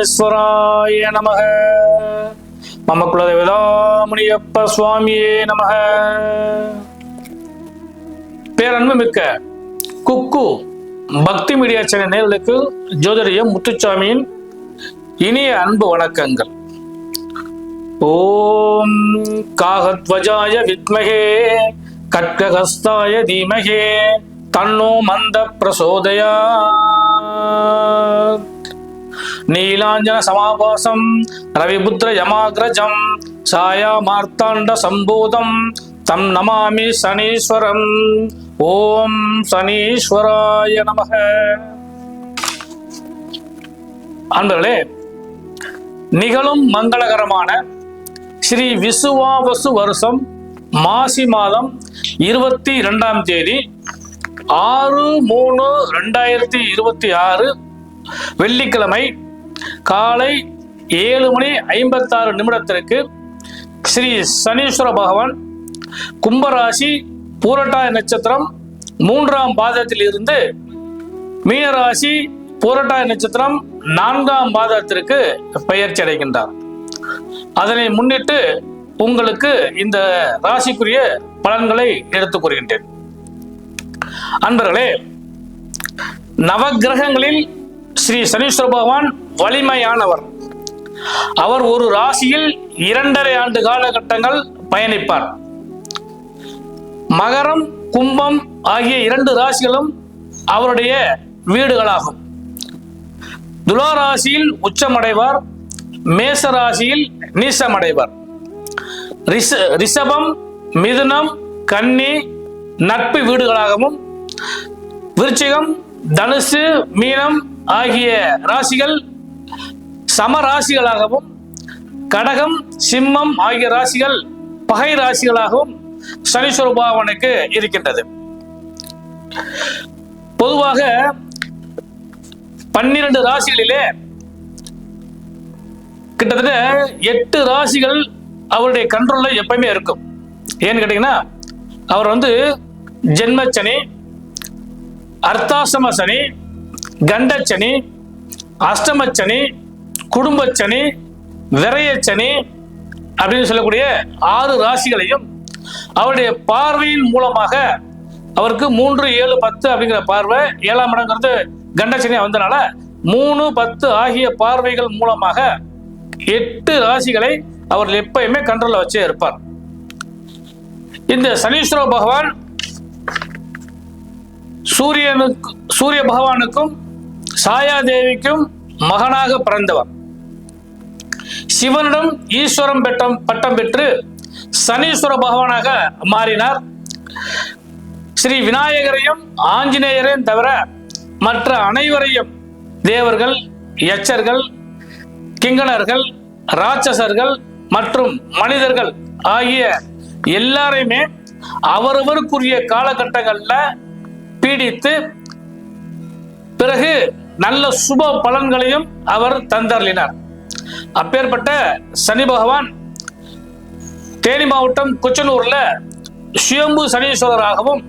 விக்னேஸ்வராய நமக. மம குலதேவதாமுனியப்ப சுவாமியே நமக. பேரன்பு மிக்க குக்கு பக்தி மீடியா சேனல் நேயர்களுக்கு ஜோதிடர் முத்துசாமியின் இனிய அன்பு வணக்கங்கள். ஓம் காகத்வஜாய வித்மகே கட்கஹஸ்தாய தீமகே தன்னோ மந்த பிரசோதயாத். நீலாஞ்சன சமாபாசம் ரவிபுத்திர யமாக்ரஜம் சாயா மார்த்தாண்ட சம்பூதம் தம் நமாமி சனீஸ்வரம். ஓம் சனீஸ்வராய நமக. அன்பர்களே, நிகழும் மங்களகரமான ஸ்ரீ விசுவாவசு வருஷம் மாசி மாதம் 22ஆம் தேதி 6/3/2026 வெள்ளிக்கிழமை காலை 7:56 ஸ்ரீ சனீஸ்வர பகவான் கும்பராசி பூரட்டாதி நட்சத்திரம் 3ஆம் பாதத்தில் இருந்து மீனராசி பூரட்டாதி நட்சத்திரம் 4ஆம் பாதத்திற்கு பெயர்ச்சி அடைகின்றார். அதனை முன்னிட்டு உங்களுக்கு இந்த ராசிக்குரிய பலன்களை எடுத்துக் கூறுகின்றேன். அன்பர்களே, நவகிரகங்களில் ஸ்ரீ சனீஸ்வர பகவான் வலிமையானவர். அவர் ஒரு ராசியில் 2.5 ஆண்டு காலகட்டங்கள் பயணிப்பார். மகரம் கும்பம் ஆகிய 2 ராசிகளும் அவருடைய வீடுகளாகும். துலா ராசியில் உச்சமடைவார், மேச ராசியில் நீசமடைவார். ரிஷபம் மிதுனம் கன்னி நட்பு வீடுகளாகவும், விருச்சிகம் தனுசு மீனம் ஆகிய ராசிகள் சம ராசிகளாகவும், கடகம் சிம்மம் ஆகிய ராசிகள் பகை ராசிகளாகவும் சனீஸ்வர பகவானுக்கு இருக்கின்றது. பொதுவாக 12 ராசிகளிலே கிட்டத்தட்ட 8 ராசிகள் அவருடைய கண்ட்ரோல்ல எப்பயுமே இருக்கும். ஏன்னு கேட்டீங்கன்னா, அவர் ஜென்மச்சனி, அர்த்தாசம சனி, கண்டச்சனி, அஷ்டமச்சனி, குடும்பச்சனி, விரயச்சனி அப்படின்னு சொல்லக்கூடிய 6 ராசிகளையும் அவருடைய பார்வையின் மூலமாக அவருக்கு 3, 7, 10 அப்படிங்கிற பார்வை, 7ஆம் இடங்கிறது கண்டச்சனியா வந்தனால 3, 10 ஆகிய பார்வைகள் மூலமாக 8 ராசிகளை அவர் எப்பயுமே கண்ட்ரோல்ல வச்சே இருப்பார். இந்த சனீஸ்வர பகவான் சூரிய பகவானுக்கும் சாயாதேவிக்கும் மகனாக பிறந்தவர். சிவனிடம் ஈஸ்வரம் பட்டம் பெற்று சனீஸ்வர பகவானாக மாறினார். ஸ்ரீ விநாயகரையும் ஆஞ்சநேயரையும் தவிர மற்ற அனைவரையும் தேவர்கள், யட்சர்கள், கிங்கணர்கள், ராட்சசர்கள் மற்றும் மனிதர்கள் ஆகிய எல்லாரையுமே அவரவருக்குரிய காலகட்டங்கள்ல பீடித்து பிறகு நல்ல சுப பலன்களையும் அவர் தந்தருளினார். அப்பேற்பட்ட சனி பகவான் தேனி மாவட்டம் குச்சனூர்ல சுயம்பு சனீஸ்வரராகவும்,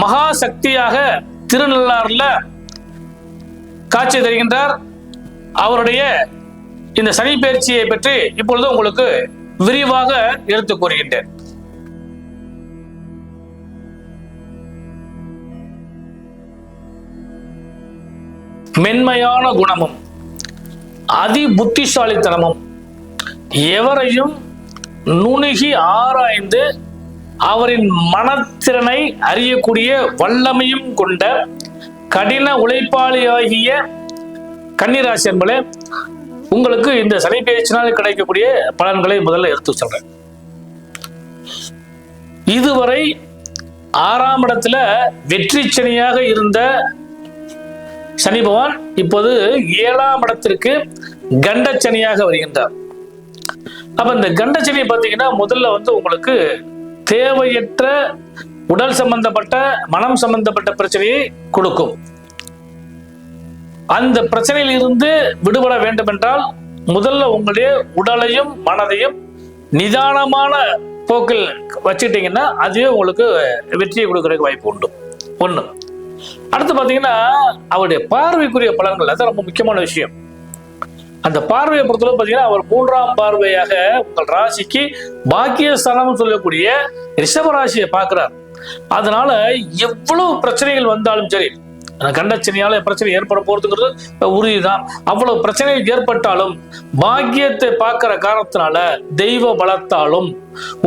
மகா சக்தியாக திருநள்ளாறுல காட்சி தருகின்றார். அவருடைய இந்த சனி பயிற்சியை பற்றி இப்பொழுது உங்களுக்கு விரிவாக எடுத்துக் கூறுகின்றேன். மென்மையான குணமும் அதி புத்திசாலித்தனமும், எவரையும் நுணுகி ஆராய்ந்து அவரின் மனத்திறனை அறியக்கூடிய வல்லமையும் கொண்ட கடின உழைப்பாளியாகிய கன்னிராசி என்பதே உங்களுக்கு இந்த சனி பயிற்சினால் கிடைக்கக்கூடிய பலன்களை முதல்ல எடுத்து சொல்றேன். இதுவரை 6ஆம் இடத்துல வெற்றி சனியாக இருந்த சனி பகவான் இப்போது 7ஆம் இடத்திற்கு கண்டச்சனியாக வருகின்றார். அப்ப இந்த கண்டச்சனி பார்த்தீங்கன்னா முதல்ல உங்களுக்கு தேவையற்ற உடல் சம்பந்தப்பட்ட மனம் சம்பந்தப்பட்ட பிரச்சனையை கொடுக்கும். அந்த பிரச்சனையில் இருந்து விடுபட வேண்டும் என்றால் முதல்ல உங்களுடைய உடலையும் மனதையும் நிதானமான போக்கில் வச்சுக்கிட்டீங்கன்னா அதுவே உங்களுக்கு வெற்றியை கொடுக்கறதுக்கு வாய்ப்பு உண்டு. ஒண்ணு. அடுத்து பாத்தீங்கன்னா அவருடைய பார்வைக்குரிய பலன்கள், அது ரொம்ப முக்கியமான விஷயம். அந்த பார்வையை பொறுத்தளவு பார்த்தீங்கன்னா அவர் 3ஆம் பார்வையாக உங்கள் ராசிக்கு பாக்கியஸ்தானம் சொல்லக்கூடிய ரிஷப ராசியை பார்க்கிறார். அதனால எவ்வளவு பிரச்சனைகள் வந்தாலும் சரி, கண்டச்சனியால பிரச்சனை ஏற்பட போறதுங்கிறது உறுதிதான். அவ்வளவு பிரச்சனைகள் ஏற்பட்டாலும் பாக்கியத்தை பார்க்கிற காரணத்தினால தெய்வ பலத்தாலும்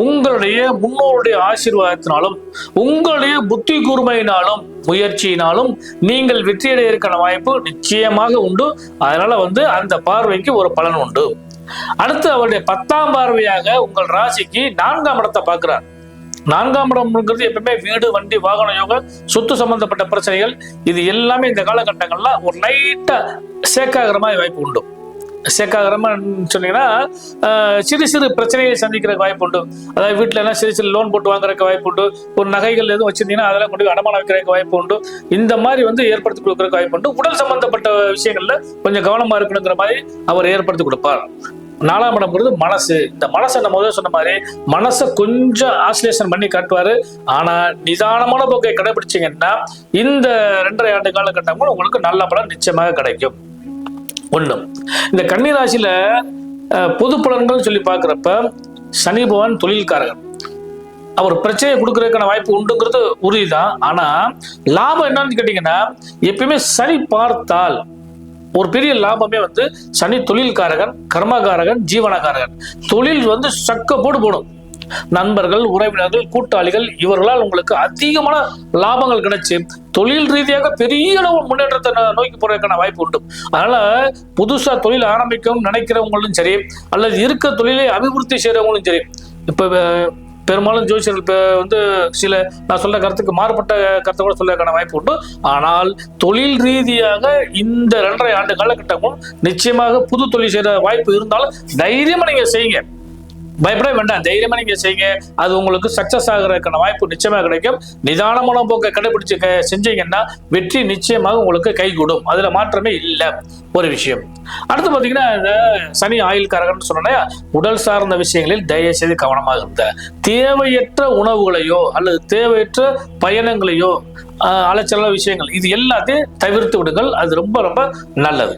உங்களுடைய முன்னோருடைய ஆசீர்வாதத்தினாலும் உங்களுடைய புத்தி கூர்மையினாலும் முயற்சியினாலும் நீங்கள் வெற்றியடைய இருக்கிற வாய்ப்பு நிச்சயமாக உண்டு. அதனால அந்த பார்வைக்கு ஒரு பலன் உண்டு. அடுத்து அவருடைய 10ஆம் பார்வையாக உங்கள் ராசிக்கு 4ஆம் இடத்தை பார்க்கிறார். 4ஆம் இடம்ங்கிறது எப்பவுமே வீடு, வண்டி, வாகன யோகம், சொத்து சம்பந்தப்பட்ட பிரச்சனைகள், இது எல்லாமே இந்த காலகட்டங்கள்ல ஒரு லைட்டா சேக்காகிற மாதிரி வாய்ப்பு உண்டு. சேக்காகிரமா சொன்னீங்கன்னா சிறு சிறு பிரச்சனைகளை சந்திக்கிற வாய்ப்பு உண்டு. அதாவது வீட்டுல எல்லாம் சிறு சிறு லோன் போட்டு வாங்குறதுக்கு வாய்ப்பு உண்டு. ஒரு நகைகள் எதுவும் வச்சிருந்தீங்கன்னா அதெல்லாம் கொண்டு அடமானம் வைக்கிறதுக்கு வாய்ப்பு உண்டு. இந்த மாதிரி ஏற்படுத்தி கொடுக்கறதுக்கு வாய்ப்பு உண்டு. உடல் சம்பந்தப்பட்ட விஷயங்கள்ல கொஞ்சம் கவனமா இருக்கணுங்கிற மாதிரி அவர் ஏற்படுத்தி கொடுப்பார். 4ஆம் இடம்ங்கிறது மனசு. இந்த மனசை நம்ம முதல்ல சொன்ன மாதிரி மனசை கொஞ்சம் ஆசிலேஷன் பண்ணி காட்டுவாரு. ஆனா நிதானமான போக்கை கடைபிடிச்சீங்கன்னா இந்த 2.5 ஆண்டு காலகட்டங்களும் உங்களுக்கு நல்ல பலன் நிச்சயமாக கிடைக்கும். ஒண்ணும் இந்த கன்னி ராசியில பொது பலன்கள் சொல்லி பார்க்கிறப்ப சனி பகவான் தொழில்காரகன், அவர் பிரச்சனையை கொடுக்கறதுக்கான வாய்ப்பு உண்டுங்கிறது உறுதிதான். ஆனா லாபம் என்னன்னு கேட்டீங்கன்னா எப்பயுமே சனி பார்த்தால் ஒரு பெரிய லாபமே சனி தொழில்காரகன், கர்மகாரகன், ஜீவனகாரகன். தொழில் சக்க போடு போடும். நண்பர்கள், உறவினர்கள், கூட்டாளிகள் இவர்களால் உங்களுக்கு அதிகமான லாபங்கள் கிடைச்சு தொழில் ரீதியாக பெரிய அளவு முன்னேற்றத்தை நோக்கி போறதுக்கான வாய்ப்பு உண்டு. அதனால புதுசா தொழில் ஆரம்பிக்கவும் நினைக்கிறவங்களும் சரி, அல்லது இருக்க தொழிலை அபிவிருத்தி செய்யறவங்களும் சரி, இப்ப பெரும்பாலும் ஜோசியர்கள் சில நான் சொல்ல கருத்துக்கு மாறுபட்ட கருத்தை கூட சொல்றதுக்கான வாய்ப்பு உண்டு. ஆனால் தொழில் ரீதியாக இந்த 2.5 ஆண்டு காலகட்டமும் நிச்சயமாக புது தொழில் செய்யற வாய்ப்பு இருந்தாலும் தைரியமா நீங்க செய்யுங்க, பயப்பட வேண்டாம். தைரியமா நீங்க செய்யுங்க. அது உங்களுக்கு சக்சஸ் ஆகிறதுக்கான வாய்ப்பு நிச்சயமாக கிடைக்கும். நிதானமான போக்கை கடைபிடிச்சு செஞ்சீங்கன்னா வெற்றி நிச்சயமாக உங்களுக்கு கைகூடும். அதுல மாற்றமே இல்லை. ஒரு விஷயம். அடுத்து பாத்தீங்கன்னா இந்த சனி ஆயுள்காரகன் சொன்னா உடல் சார்ந்த விஷயங்களில் தயவு செய்து கவனமாக இருந்த தேவையற்ற உணவுகளையோ அல்லது தேவையற்ற பயணங்களையோ அலைச்சலான விஷயங்கள் இது எல்லாத்தையும் தவிர்த்து விடுங்கள். அது ரொம்ப ரொம்ப நல்லது.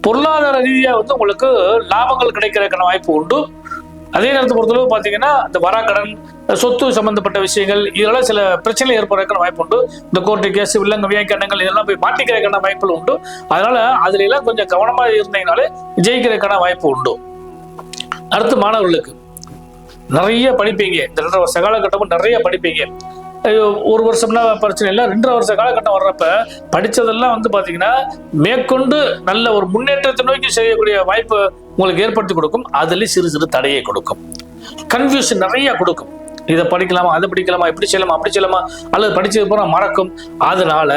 பொருளாதார ரீதியா உங்களுக்கு லாபங்கள் கிடைக்கிறதுக்கான வாய்ப்பு உண்டு. அதே நேரத்தை பொறுத்தளவு பாத்தீங்கன்னா இந்த வராக்கடன், சொத்து சம்பந்தப்பட்ட விஷயங்கள் இதெல்லாம் சில பிரச்சனை ஏற்படுறதுக்கான வாய்ப்பு உண்டு. இந்த கோர்ட்டு கேஸ், வில்லங்க வியாக்கியானங்கள் இதெல்லாம் போய் மாட்டிக்கிறதுக்கான வாய்ப்புகள் உண்டு. அதனால அதுல எல்லாம் கொஞ்சம் கவனமா இருந்தீங்கனாலே ஜெயிக்கிறதுக்கான வாய்ப்பு உண்டு. அடுத்து மாணவர்களுக்கு நிறைய படிப்பீங்க. இந்த 2.5 வருஷ காலகட்டமும் நிறைய படிப்பீங்க. ஒரு வருஷம்னா பிரச்சனை இல்லை. 2.5 வருஷ காலகட்டம் வர்றப்ப படிச்சதெல்லாம் பாத்தீங்கன்னா மேற்கொண்டு நல்ல ஒரு முன்னேற்றத்தை நோக்கி செய்யக்கூடிய வாய்ப்பு உங்களுக்கு ஏற்படுத்தி கொடுக்கும். அதுல சிறு சிறு தடையை கொடுக்கும், கன்ஃபியூஷன் நிறைய கொடுக்கும். இதை படிக்கலாமா, அதை படிக்கலாமா, இப்படி செய்யலாமா, அப்படி செய்யலாமா, அல்லது படிச்சது போனா மறக்கும். அதனால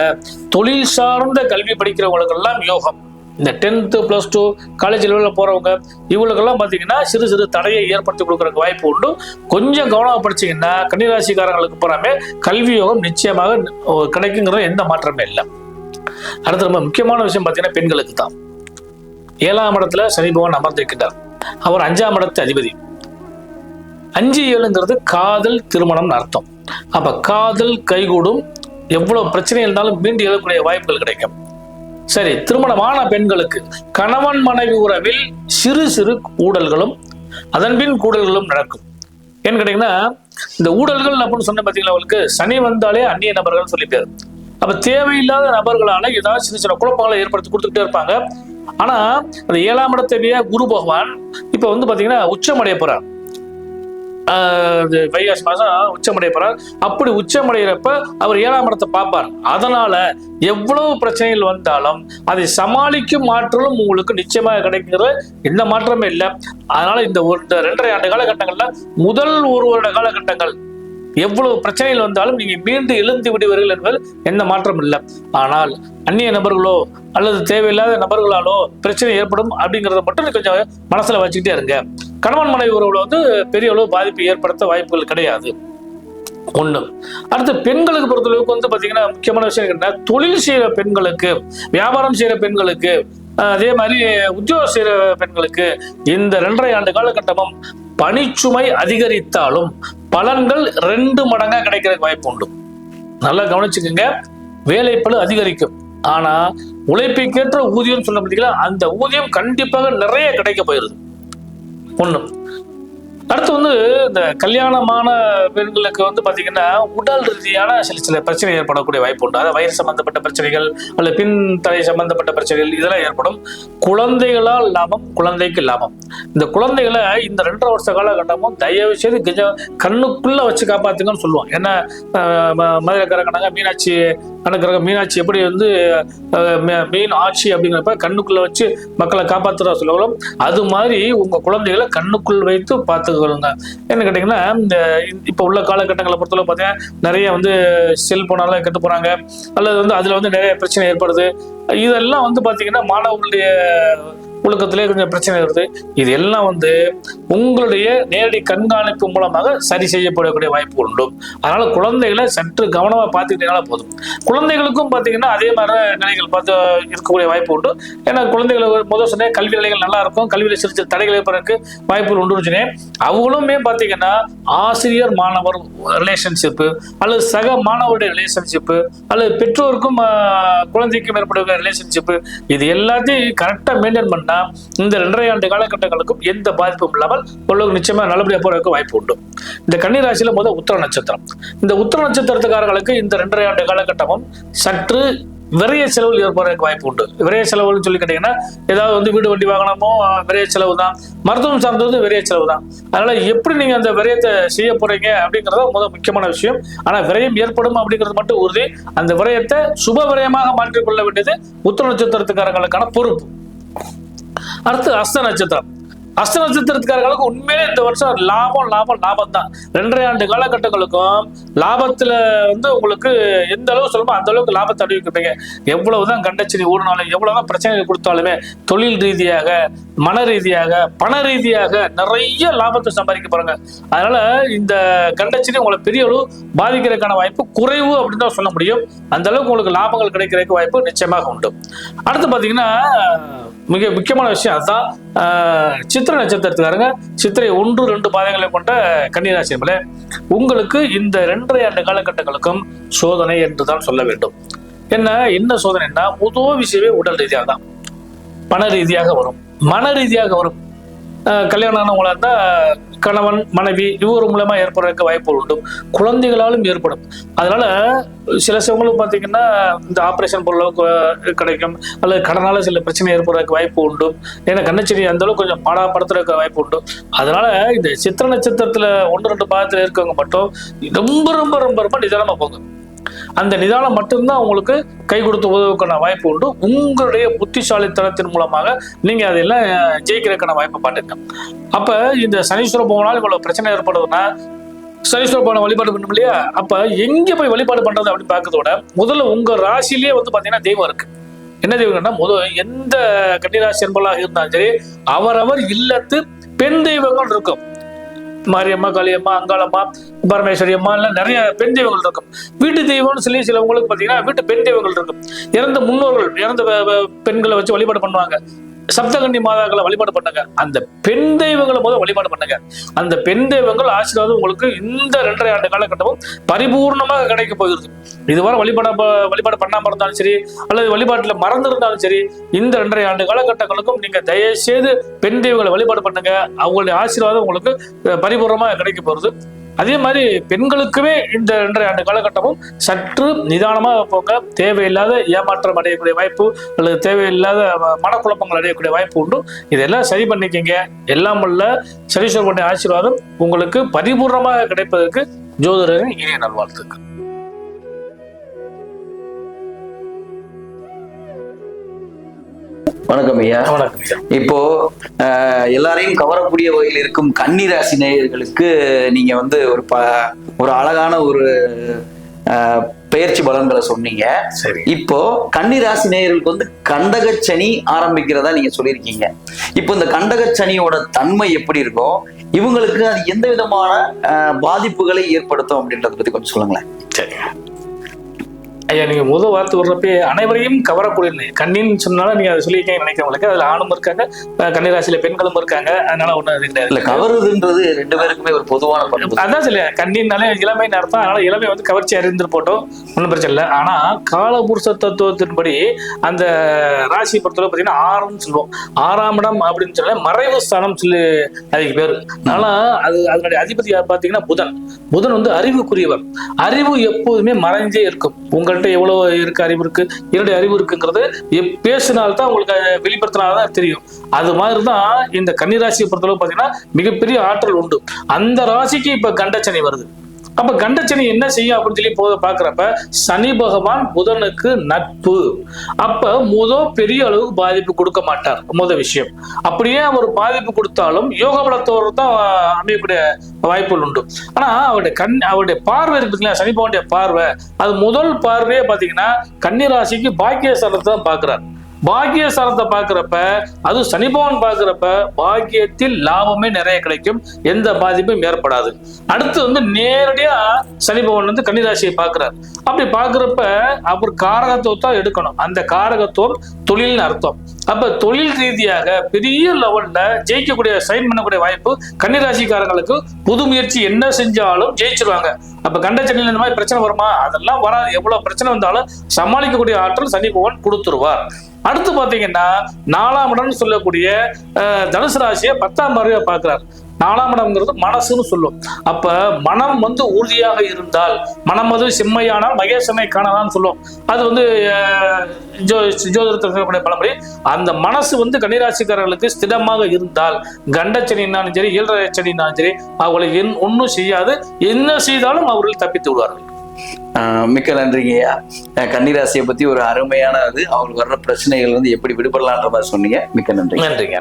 தொழில் சார்ந்த கல்வி படிக்கிறவங்களுக்கு எல்லாம் யோகம். இந்த 10th +2 காலேஜ் லெவலில் போறவங்க இவங்களுக்கெல்லாம் பார்த்தீங்கன்னா சிறு சிறு தடையை ஏற்படுத்தி கொடுக்கறதுக்கு வாய்ப்பு உண்டு. கொஞ்சம் கவனமாக படிச்சீங்கன்னா கன்னிராசிக்காரங்களுக்கு போறாமே கல்வி யோகம் நிச்சயமாக கிடைக்குங்கிறது எந்த மாற்றமே இல்லை. அடுத்து ரொம்ப முக்கியமான விஷயம் பார்த்தீங்கன்னா பெண்களுக்கு தான். 7ஆம் இடத்துல சனி பகவான் அமர்ந்திருக்கின்றார். அவர் 5ஆம் இடத்து அதிபதி. 5-7ங்கிறது காதல் திருமணம்னு அர்த்தம். அப்ப காதல் கைகூடும். எவ்வளவு பிரச்சனை இருந்தாலும் மீண்டு எழக்கூடிய வாய்ப்புகள் கிடைக்கும். சரி, திருமணமான பெண்களுக்கு கணவன் மனைவி உறவில் சிறு சிறு ஊடல்களும் அதன்பின் கூடல்களும் நடக்கும். ஏன்னு கேட்டீங்கன்னா இந்த ஊடல்கள் அப்படின்னு சொன்ன பார்த்தீங்களா, அவங்களுக்கு சனி வந்தாலே அந்நிய நபர்கள் சொல்லிட்டாரு. அப்ப தேவையில்லாத நபர்களால ஏதாவது சின்ன சின்ன குழப்பங்களை ஏற்படுத்தி கொடுத்துக்கிட்டே இருப்பாங்க. ஆனா அந்த 7ஆம் இடத்தைய குரு பகவான் இப்ப பாத்தீங்கன்னா உச்சமடைய போறார். வைகாசி மாசம் உச்சமடைய போறார். அப்படி உச்சமடைகிறப்ப அவர் 7ஆம் இடத்தை பார்ப்பார். அதனால எவ்வளவு பிரச்சனைகள் வந்தாலும் அதை சமாளிக்கும் ஆற்றலும் உங்களுக்கு நிச்சயமாக கிடைக்கிறது. எந்த மாற்றமே இல்லை. அதனால இந்த 2.5 ஆண்டு காலகட்டங்கள்ல முதல் 1 வருட காலகட்டங்கள் எவ்வளவு பிரச்சனைகள் வந்தாலும் நீங்க மீண்டு எழுந்து விடுவீர்கள் என்பது எந்த மாற்றம் இல்லை. ஆனால் அந்நிய நபர்களோ அல்லது தேவையில்லாத நபர்களாலோ பிரச்சனை ஏற்படும் அப்படிங்கிறத மட்டும் கொஞ்சம் மனசுல வச்சுக்கிட்டே இருங்க. கணவன் மனைவி உறவுல பெரிய அளவு பாதிப்பு ஏற்படுத்த வாய்ப்புகள் கிடையாது. ஒண்ணு. அடுத்து பெண்களுக்கு பொறுத்தளவுக்கு பாத்தீங்கன்னா முக்கியமான விஷயம் என்ன, தொழில் செய்யற பெண்களுக்கு, வியாபாரம் செய்யற பெண்களுக்கு, அதே மாதிரி உத்தியோகம் செய்யற பெண்களுக்கு இந்த 2.5 ஆண்டு காலகட்டமும் பணிச்சுமை அதிகரித்தாலும் பலன்கள் 2 மடங்கா கிடைக்கிறதுக்கு வாய்ப்பு உண்டு. நல்லா கவனிச்சுக்கோங்க. வேலைப்பளு அதிகரிக்கும். ஆனா உழைப்புக்கேற்ற ஊதியம் சொல்ல பார்த்தீங்களா, அந்த ஊதியம் கண்டிப்பாக நிறைய கிடைக்க போயிருது ஒண்ணு. அடுத்து வந்து இந்த கல்யாணமான பெண்களுக்கு வந்து பாத்தீங்கன்னா உடல் ரீதியான சில பிரச்சனை ஏற்படக்கூடிய வாய்ப்பு உண்டு. அதாவது வயிறு சம்பந்தப்பட்ட பிரச்சனைகள் அல்லது பின் தலை சம்பந்தப்பட்ட பிரச்சனைகள் இதெல்லாம் ஏற்படும். குழந்தைகளால் லாபம், குழந்தைக்கு லாபம். இந்த குழந்தைகளை இந்த 2.5 வருஷ காலகட்டமும் தயவு செய்து கொஞ்சம் கண்ணுக்குள்ள வச்சு காப்பாத்துங்கன்னு சொல்லுவோம். ஏன்னா மதுரைக்காரங்க மீனாட்சி கணக்கு மீனாட்சி எப்படி வந்து மீன் ஆட்சி அப்படிங்கிறப்ப கண்ணுக்குள்ள வச்சு மக்களை காப்பாற்றுறா சொல்லுவோம். அது மாதிரி உங்க குழந்தைகளை கண்ணுக்குள் வைத்து பார்த்துக்கொள்ளுங்க. என்ன கேட்டீங்கன்னா, இந்த இப்ப உள்ள காலகட்டங்களை பொறுத்தவரை பார்த்தீங்கன்னா நிறைய வந்து செல்போனால கெட்டு போறாங்க, அல்லது வந்து அதுல வந்து நிறைய பிரச்சனை ஏற்படுது. இதெல்லாம் வந்து பாத்தீங்கன்னா மாணவர்களுடைய ஒழுக்கத்திலே கொஞ்சம் பிரச்சனை வருது. இது எல்லாம் வந்து உங்களுடைய நேரடி கண்காணிப்பு மூலமாக சரி செய்யப்படக்கூடிய வாய்ப்பு உண்டு. அதனால குழந்தைகளை சற்று கவனமா பார்த்துக்கிட்டீங்கன்னா போதும். குழந்தைகளுக்கும் பார்த்தீங்கன்னா அதே மாதிரி நிலைகள் பார்த்து இருக்கக்கூடிய வாய்ப்பு உண்டு. ஏன்னா குழந்தைகள் முதல் சொன்ன கல்வி நிலைகள் நல்லா இருக்கும், கல்வியில் சிறு சிறு தடைகள் ஏற்படுறதுக்கு வாய்ப்புகள் உண்டு சொன்னேன். அவங்களுமே பார்த்தீங்கன்னா ஆசிரியர் மாணவர் ரிலேஷன்ஷிப்பு அல்லது சக மாணவருடைய ரிலேஷன்ஷிப்பு அல்லது பெற்றோருக்கும் குழந்தைக்கும் ஏற்படக்கூடிய ரிலேஷன்ஷிப்பு இது எல்லாத்தையும் கரெக்டாக மெயின்டைன் பண்ணா இந்த 2.5 ஆண்டு காலகட்டங்களுக்கும் எந்த பாதிப்பும் இல்லாமல் உங்களுக்கு நிச்சயமா நல்லபடியா போறதுக்கு வாய்ப்பு உண்டு. இந்த கன்னி ராசியில முதல் உத்திர நட்சத்திரம். இந்த உத்திர நட்சத்திரத்துக்காரர்களுக்கு இந்த 2.5 ஆண்டு காலகட்டமும் சற்று விரைய செலவில் ஏற்படுறதுக்கு வாய்ப்பு உண்டு. விரைய செலவுன்னு சொல்லி கேட்டீங்கன்னா ஏதாவது வந்து வீடு வண்டி வாங்கணுமோ விரைய செலவு தான், மருத்துவம் சார்ந்தது விரைய செலவு தான். அதனால எப்படி நீங்க அந்த விரயத்தை செய்ய போறீங்க அப்படிங்கறத முதல் முக்கியமான விஷயம். ஆனா விரயம் ஏற்படும் அப்படிங்கிறது மட்டும் உறுதி. அந்த விரயத்தை சுப விரயமாக மாற்றிக்கொள்ள வேண்டியது உத்திர நட்சத்திரத்துக்காரர்களுக்கான பொறுப்பு. அடுத்து அஸ்த நட்சத்திரம். அஸ்த நட்சத்திரத்துக்காரர்களுக்கு உண்மையிலே இந்த வருஷம் லாபம் லாபம் லாபம் தான். 2.5 ஆண்டு காலகட்டங்களுக்கும் லாபத்துல வந்து உங்களுக்கு எந்த அளவு சொல்லுமோ அந்த அளவுக்கு லாபத்தை அடைவிக்கிறீங்க. எவ்வளவுதான் கண்டச்செடி ஓடினாலும் எவ்வளவுதான் பிரச்சனைகள் கொடுத்தாலுமே தொழில் ரீதியாக, மன ரீதியாக, பண ரீதியாக நிறைய லாபத்தை சம்பாதிக்க போறாங்க. அதனால இந்த கண்டச்செடி உங்களை பெரிய அளவு பாதிக்கிறதுக்கான வாய்ப்பு குறைவு அப்படின்னு தான் சொல்ல முடியும். அந்த அளவுக்கு உங்களுக்கு லாபங்கள் கிடைக்கிறதுக்கு வாய்ப்பு நிச்சயமாக உண்டு. அடுத்து பாத்தீங்கன்னா மிக முக்கியமான விஷயம் அதுதான். சித்திரை நட்சத்திரத்துக்காரங்க சித்திரை 1, 2 பாதங்களை கொண்ட கன்னிராசி உங்களுக்கு இந்த 2.5 ஆண்டு காலகட்டங்களுக்கும் சோதனை என்றுதான் சொல்ல வேண்டும். என்ன சோதனைன்னா முதல் விஷயமே உடல் ரீதியாக தான், பண ரீதியாக வரும், மன ரீதியாக வரும். கல்யாணம் ஆனவங்களா இருந்தா கணவன் மனைவி இவர் மூலமா ஏற்படுறதுக்கு வாய்ப்பு உண்டு. குழந்தைகளாலும் ஏற்படும். அதனால சில சமயங்களும் பார்த்தீங்கன்னா இந்த ஆப்ரேஷன் பொருளுக்கு கிடைக்கும், அல்லது கடனால சில பிரச்சனை ஏற்படுறதுக்கு வாய்ப்பு உண்டு. ஏன்னா கண்ணச்செடி அந்த அளவுக்கு கொஞ்சம் பாடப்படுத்துறதுக்கு வாய்ப்பு உண்டு. அதனால இந்த சித்திரை நட்சத்திரத்துல 1, 2 பாதத்துல இருக்கவங்க மட்டும் ரொம்ப ரொம்ப ரொம்ப ரொம்ப நிதானமா போங்க. அந்த நிதானம் மட்டும்தான் உங்களுக்கு கை கொடுத்து உதவுக்கான வாய்ப்பு உண்டு. உங்களுடைய புத்திசாலித்தனத்தின் மூலமாக நீங்க அதெல்லாம் ஜெயிக்கிறதுக்கான வாய்ப்பை பாட்டுங்க. அப்ப இந்த சனீஸ்வர பகவானால் இவ்வளவு பிரச்சனை ஏற்படுதுன்னா சனீஸ்வர பகவானை வழிபாடு பண்ணணும் இல்லையா? அப்ப எங்க போய் வழிபாடு பண்றது அப்படின்னு பார்க்கறதோட முதல்ல உங்க ராசிலேயே வந்து பாத்தீங்கன்னா தெய்வம் இருக்கு. என்ன தெய்வம்னா எந்த கன்னிராசி என்பதாக இருந்தாலும் சரி அவரவர் இல்லத்து பெண் தெய்வங்கள் இருக்கும். மாரியம்மா, காளியம்மா, அங்காளம்மா, பரமேஸ்வரி அம்மா எல்லாம் நிறைய பெண் தெய்வங்கள் இருக்கும். வீட்டு தெய்வம்னு சொல்லி சிலவங்களுக்கு பாத்தீங்கன்னா வீட்டு பெண் தெய்வங்கள் இருக்கும். இறந்த முன்னோர்கள், இறந்த பெண்களை வச்சு வழிபாடு பண்ணுவாங்க. சப்தகன்னி மாதாக்களை வழிபாடு பண்ணுங்க. அந்த பெண் தெய்வங்களை முதல் வழிபாடு பண்ணுங்க. அந்த பெண் தெய்வங்கள் ஆசீர்வாதம் உங்களுக்கு இந்த 2.5 ஆண்டு காலகட்டமும் பரிபூர்ணமாக கிடைக்க போகிறது. இதுவரை வழிபாடு பண்ணாம இருந்தாலும் சரி அல்லது வழிபாட்டுல மறந்து இருந்தாலும் சரி இந்த 2.5 ஆண்டு காலகட்டங்களுக்கும் நீங்க தயவு செய்து பெண் தெய்வங்களை வழிபாடு பண்ணுங்க. அவங்களுடைய ஆசீர்வாதம் உங்களுக்கு பரிபூர்ணமாக கிடைக்க போறது. அதே மாதிரி பெண்களுக்குமே இந்த 2.5 ஆண்டு காலகட்டமும் சற்று நிதானமாக போங்க. தேவையில்லாத ஏமாற்றம் அடையக்கூடிய வாய்ப்பு அல்லது தேவையில்லாத மனக்குழப்பங்கள் அடையக்கூடிய வாய்ப்பு உண்டு. இதெல்லாம் சரி பண்ணிக்கங்க. எல்லாம் உள்ள சனீஸ்வரனுடைய ஆசீர்வாதம் உங்களுக்கு பரிபூர்ணமாக கிடைப்பதற்கு ஜோதிடரின் இனிய நல்வாழ்த்துக்கள். வணக்கம் ஐயா. இப்போ எல்லாரையும் கவரக்கூடிய வகையில் இருக்கும் கன்னிராசி நேயர்களுக்கு நீங்க வந்து ஒரு அழகான ஒரு பெயர்ச்சி பலன்களை சொன்னீங்க. இப்போ கன்னிராசி நேயர்களுக்கு வந்து கண்டகச்சனி ஆரம்பிக்கிறதா நீங்க சொல்லியிருக்கீங்க. இப்போ இந்த கண்டகச்சனியோட தன்மை எப்படி இருக்கும், இவங்களுக்கு அது எந்த விதமான பாதிப்புகளை ஏற்படுத்தும் அப்படின்றத பத்தி கொஞ்சம் சொல்லுங்களேன். சரி, ஐயா நீங்க முதல் வார்த்தை வர்றப்ப அனைவரையும் கவரக்கூடிய கண்ணின்னு சொன்னாலும் நீங்க அதை சொல்லியிருக்கீங்க நினைக்கிறவங்களுக்கு அதுல ஆணும் இருக்காங்க, கன்னிராசியில பெண்களும் இருக்காங்க, அதனால ஒண்ணும் இது கிடையாது. இல்ல கவருதுன்றது ரெண்டு பேருக்குமே ஒரு பொதுவான பண்பு. அதான் சொல்ல கண்ணின்னாலே இளமை அர்த்தம். அதனால இளமை வந்து கவர்ச்சி அறிந்து போட்டோம், ஒன்றும் பிரச்சனை இல்லை. ஆனா காலபுருஷ தத்துவத்தின்படி அந்த ராசி பொறுத்தவரை பார்த்தீங்கன்னா 6ன்னு சொல்லுவோம். 6ஆம் இடம் அப்படின்னு சொல்ல மறைவு ஸ்தானம் சொல்லி அதுக்கு பேரு. அதனால அதனுடைய அதிபதி பார்த்தீங்கன்னா புதன். புதன் வந்து அறிவுக்குரியவர். அறிவு எப்போதுமே மறைஞ்சே இருக்கும். உங்கள்கிட்ட எவ்வளவு இருக்கு அறிவு இருக்கு, என்னுடைய அறிவு இருக்குங்கிறது பேசினால்தான் உங்களுக்கு வெளிப்படுத்தினால்தான் தெரியும். அது மாதிரிதான் இந்த கன்னிராசியை பொறுத்தளவு பார்த்தீங்கன்னா மிகப்பெரிய ஆற்றல் உண்டு. அந்த ராசிக்கு இப்ப கண்டச்சனி வருது. அப்ப கண்டச்சனி என்ன செய்யும் அப்படின்னு சொல்லி பாக்குறப்ப சனி பகவான் புதனுக்கு நட்பு. அப்ப பெரிய அளவுக்கு பாதிப்பு கொடுக்க மாட்டார். விஷயம் அப்படியே அவர் பாதிப்பு கொடுத்தாலும் யோக பலத்தோடு தான் அமையக்கூடிய வாய்ப்புகள் உண்டு. ஆனா அவருடைய பார்வை இருக்கு பார்த்தீங்களா, சனி பகவானுடைய பார்வை, அது முதல் பார்வையே பாத்தீங்கன்னா கன்னிராசிக்கு பாக்கியஸ்தானத்தை தான் பாக்குறார். பாக்கியஸ்தானத்தை பார்க்கிறப்ப அது சனி பகவான் பார்க்கிறப்ப பாக்கியத்தில் லாபமே நிறைய கிடைக்கும், எந்த பாதிப்பும் ஏற்படாது. அடுத்து வந்து நேரடியா சனி பகவான் வந்து கன்னிராசியை பார்க்கிறார். அப்படி பார்க்கிறப்ப அவர் காரகத்துவத்தை எடுக்கணும். அந்த காரகத்துவம் தொழில்னு அர்த்தம். அப்ப தொழில் ரீதியாக பெரிய லெவல்ல ஜெயிக்கக்கூடிய சைன் பண்ணக்கூடிய வாய்ப்பு கன்னிராசிக்காரங்களுக்கு. புது முயற்சி என்ன செஞ்சாலும் ஜெயிச்சிருவாங்க. அப்ப கண்டச்சனியில் இந்த மாதிரி பிரச்சனை வருமா? அதெல்லாம் வராது. எவ்வளவு பிரச்சனை வந்தாலும் சமாளிக்கக்கூடிய ஆற்றல் சனி பகவான் கொடுத்துருவார். அடுத்து பாத்தீங்கன்னா 4ஆம் இடம்னு சொல்லக்கூடிய தனுசு ராசியை 10ஆம் பார்வையா பார்க்கிறார். 4ஆம் இடம்ங்கிறது மனசுன்னு சொல்லும். அப்ப மனம் வந்து உறுதியாக இருந்தால், மனம் அது செம்மையானால் மகேசனை காணலாம்னு சொல்லும். அது வந்து ஜோதிடத்தில் சொல்லக்கூடிய பலமுறை அந்த மனசு வந்து கன்னிராசிக்காரர்களுக்கு ஸ்திரமாக இருந்தால் கண்டச்சனினாலும் சரி 7.5 சனினாலும் சரி அவர்களை ஒன்றும் செய்யாது. என்ன செய்தாலும் அவர்கள் தப்பித்து விடுவார்கள். மிக்க நன்றிங்கய்யா. கன்னிராசியை பத்தி ஒரு அருமையான அவங்களுக்கு வர்ற பிரச்சனைகள் வந்து எப்படி விடுபடலான்ற மாதிரி சொன்னீங்க. மிக்க நன்றி. நன்றிங்க.